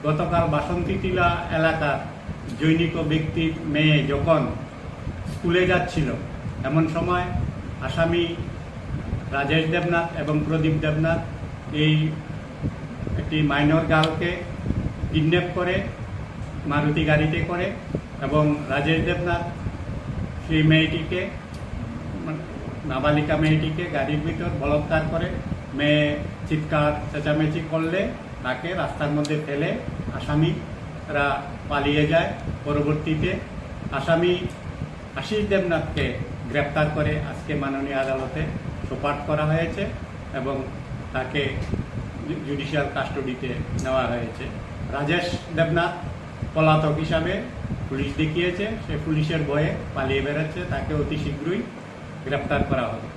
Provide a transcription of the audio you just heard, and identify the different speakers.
Speaker 1: গতকাল বাসন্তী টিলা এলাকার জৈনিক ব্যক্তির মেয়ে যখন স্কুলে যাচ্ছিল এমন সময় আসামি রাজেশ দেবনাথ এবং প্রদীপ দেবনাথ এই একটি মাইনর গার্লকে কিডন্যাপ করে মারুতি গাড়িতে করে এবং রাজেশ দেবনাথ সেই মেয়েটিকে নাবালিকা মেয়েটিকে গাড়ির ভিতর বলাৎকার করে। মেয়ে চিৎকার চেঁচামেচি করলে তাকে রাস্তার মধ্যে ফেলে আসামিরা পালিয়ে যায়। পরবর্তীতে আসামি আশিস দেবনাথকে গ্রেপ্তার করে আজকে মাননীয় আদালতে সোপর্দ করা হয়েছে এবং তাকে জুডিশিয়াল কাস্টডিতে নেওয়া হয়েছে। রাজেশ দেবনাথ পলাতক হিসাবে পুলিশ দেখিয়েছে, সে পুলিশের ভয়ে পালিয়ে বেড়াচ্ছে, তাকে অতি শীঘ্রই গ্রেপ্তার করা হবে।